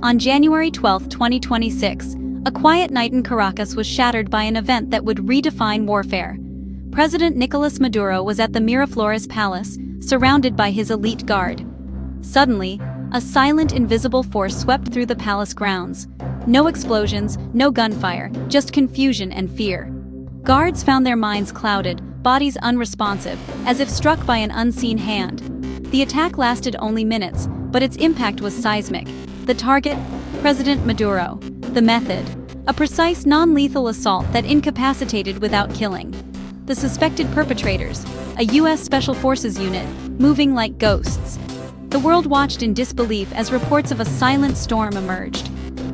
On January 12, 2026, a quiet night in Caracas was shattered by an event that would redefine warfare. President Nicolas Maduro was at the Miraflores Palace, surrounded by his elite guard. Suddenly, a silent, invisible force swept through the palace grounds. No explosions, no gunfire, just confusion and fear. Guards found their minds clouded, bodies unresponsive, as if struck by an unseen hand. The attack lasted only minutes, but its impact was seismic. The target? President Maduro. The method? A precise, non-lethal assault that incapacitated without killing. The suspected perpetrators? A U.S. Special Forces unit, moving like ghosts. The world watched in disbelief as reports of a silent storm emerged.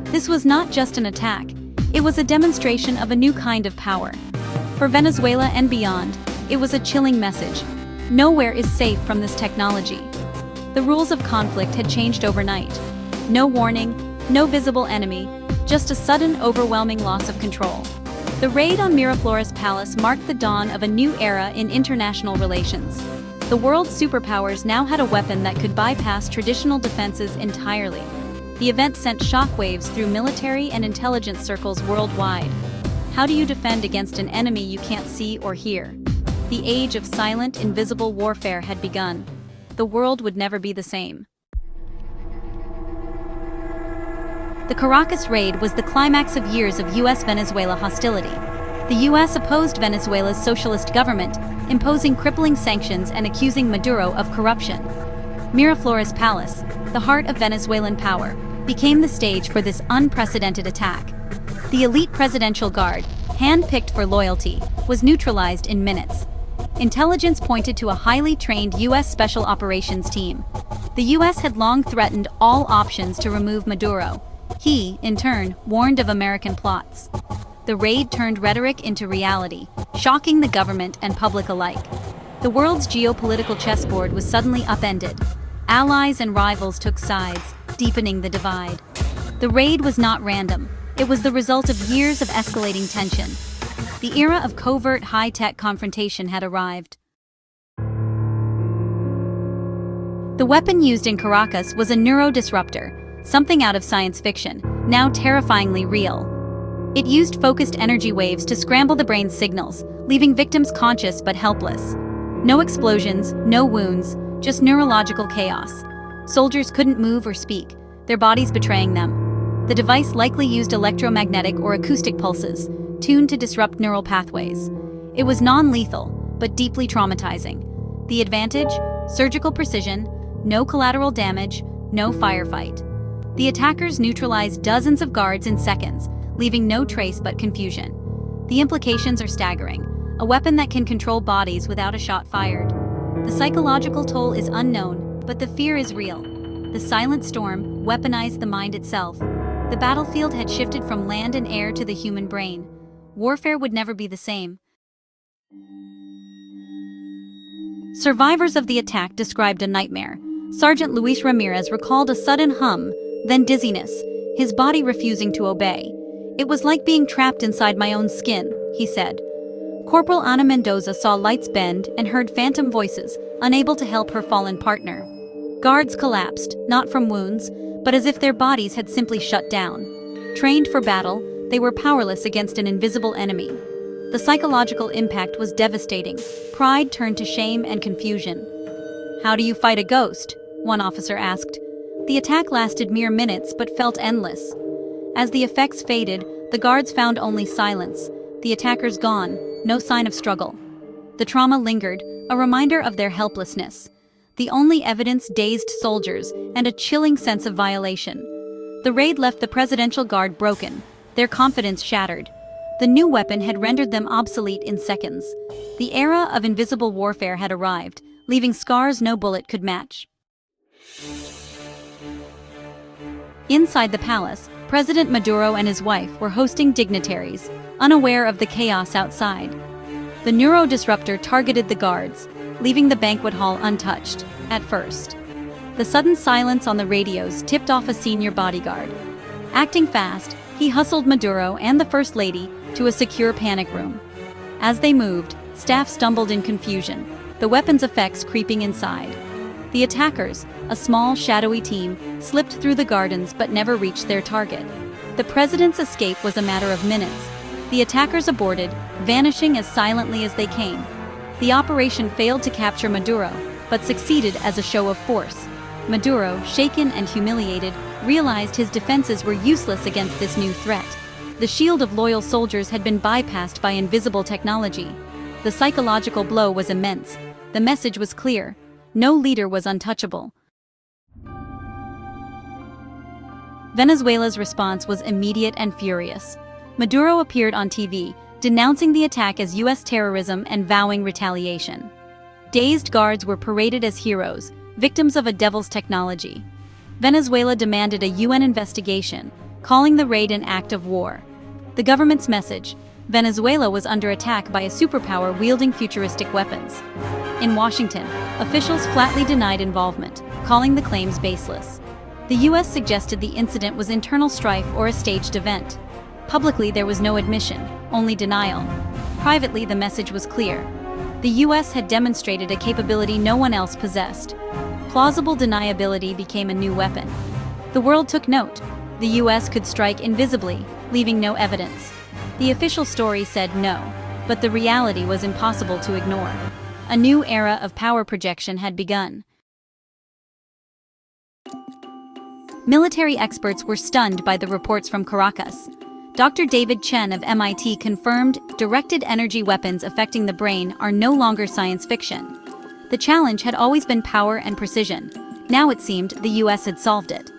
This was not just an attack, it was a demonstration of a new kind of power. For Venezuela and beyond, it was a chilling message. Nowhere is safe from this technology. The rules of conflict had changed overnight. No warning, no visible enemy, just a sudden, overwhelming loss of control. The raid on Miraflores Palace marked the dawn of a new era in international relations. The world's superpowers now had a weapon that could bypass traditional defenses entirely. The event sent shockwaves through military and intelligence circles worldwide. How do you defend against an enemy you can't see or hear? The age of silent, invisible warfare had begun. The world would never be the same. The Caracas raid was the climax of years of U.S.-Venezuela hostility. The U.S. opposed Venezuela's socialist government, imposing crippling sanctions and accusing Maduro of corruption. Miraflores Palace, the heart of Venezuelan power, became the stage for this unprecedented attack. The elite presidential guard, hand-picked for loyalty, was neutralized in minutes. Intelligence pointed to a highly trained U.S. Special Operations team. The U.S. had long threatened all options to remove Maduro. He, in turn, warned of American plots. The raid turned rhetoric into reality, shocking the government and public alike. The world's geopolitical chessboard was suddenly upended. Allies and rivals took sides, deepening the divide. The raid was not random. It was the result of years of escalating tension. The era of covert high-tech confrontation had arrived. The weapon used in Caracas was a neurodisruptor, something out of science fiction, now terrifyingly real. It used focused energy waves to scramble the brain's signals, leaving victims conscious but helpless. No explosions, no wounds, just neurological chaos. Soldiers couldn't move or speak, their bodies betraying them. The device likely used electromagnetic or acoustic pulses, tuned to disrupt neural pathways. It was non-lethal, but deeply traumatizing. The advantage? Surgical precision, no collateral damage, no firefight. The attackers neutralized dozens of guards in seconds, leaving no trace but confusion. The implications are staggering. A weapon that can control bodies without a shot fired. The psychological toll is unknown, but the fear is real. The silent storm weaponized the mind itself. The battlefield had shifted from land and air to the human brain. Warfare would never be the same. Survivors of the attack described a nightmare. Sergeant Luis Ramirez recalled a sudden hum, then dizziness, his body refusing to obey. "It was like being trapped inside my own skin," he said. Corporal Ana Mendoza saw lights bend and heard phantom voices, unable to help her fallen partner. Guards collapsed, not from wounds, but as if their bodies had simply shut down. Trained for battle, they were powerless against an invisible enemy. The psychological impact was devastating. Pride turned to shame and confusion. "How do you fight a ghost?" one officer asked. The attack lasted mere minutes but felt endless. As the effects faded, the guards found only silence. The attackers gone, no sign of struggle. The trauma lingered, a reminder of their helplessness. The only evidence, dazed soldiers and a chilling sense of violation. The raid left the presidential guard broken, their confidence shattered. The new weapon had rendered them obsolete in seconds. The era of invisible warfare had arrived, leaving scars no bullet could match. Inside the palace, President Maduro and his wife were hosting dignitaries, unaware of the chaos outside. The neurodisruptor targeted the guards, leaving the banquet hall untouched, at first. The sudden silence on the radios tipped off a senior bodyguard. Acting fast, he hustled Maduro and the First Lady to a secure panic room. As they moved, staff stumbled in confusion, the weapon's effects creeping inside. The attackers, a small, shadowy team, slipped through the gardens but never reached their target. The president's escape was a matter of minutes. The attackers aborted, vanishing as silently as they came. The operation failed to capture Maduro, but succeeded as a show of force. Maduro, shaken and humiliated, realized his defenses were useless against this new threat. The shield of loyal soldiers had been bypassed by invisible technology. The psychological blow was immense. The message was clear: no leader was untouchable. Venezuela's response was immediate and furious. Maduro appeared on TV, denouncing the attack as U.S. terrorism and vowing retaliation. Dazed guards were paraded as heroes, victims of a devil's technology. Venezuela demanded a UN investigation, calling the raid an act of war. The government's message: Venezuela was under attack by a superpower wielding futuristic weapons. In Washington, officials flatly denied involvement, calling the claims baseless. The U.S. suggested the incident was internal strife or a staged event. Publicly, there was no admission, only denial. Privately, the message was clear. The U.S. had demonstrated a capability no one else possessed. Plausible deniability became a new weapon. The world took note. The U.S. could strike invisibly, leaving no evidence. The official story said no, but the reality was impossible to ignore. A new era of power projection had begun. Military experts were stunned by the reports from Caracas. Dr. David Chen of MIT confirmed directed energy weapons affecting the brain are no longer science fiction. The challenge had always been power and precision. Now it seemed the U.S. had solved it.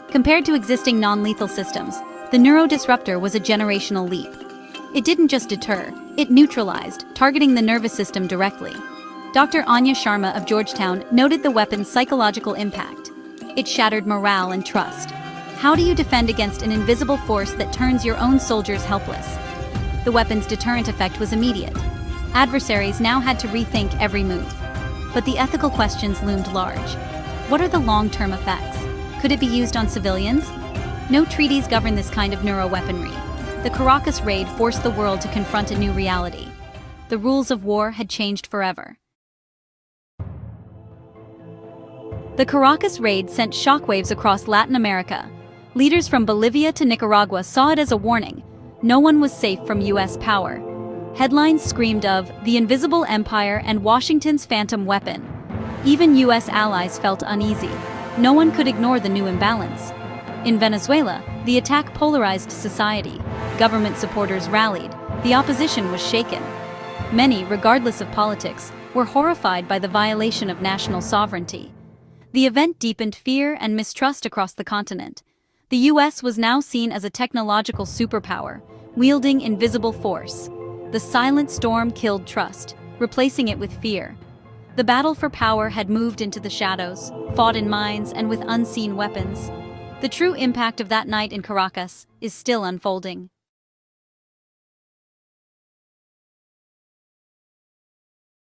Compared to existing non-lethal systems, the neurodisruptor was a generational leap. It didn't just deter, it neutralized, targeting the nervous system directly. Dr. Anya Sharma of Georgetown noted the weapon's psychological impact. It shattered morale and trust. How do you defend against an invisible force that turns your own soldiers helpless? The weapon's deterrent effect was immediate. Adversaries now had to rethink every move. But the ethical questions loomed large. What are the long-term effects? Could it be used on civilians? No treaties govern this kind of neuroweaponry. The Caracas raid forced the world to confront a new reality. The rules of war had changed forever. The Caracas raid sent shockwaves across Latin America. Leaders from Bolivia to Nicaragua saw it as a warning. No one was safe from U.S. power. Headlines screamed of the invisible empire and Washington's phantom weapon. Even U.S. allies felt uneasy. No one could ignore the new imbalance. In Venezuela, the attack polarized society. Government supporters rallied. The opposition was shaken. Many, regardless of politics, were horrified by the violation of national sovereignty. The event deepened fear and mistrust across the continent. The U.S. was now seen as a technological superpower, wielding invisible force. The silent storm killed trust, replacing it with fear. The battle for power had moved into the shadows, fought in mines and with unseen weapons. The true impact of that night in Caracas is still unfolding.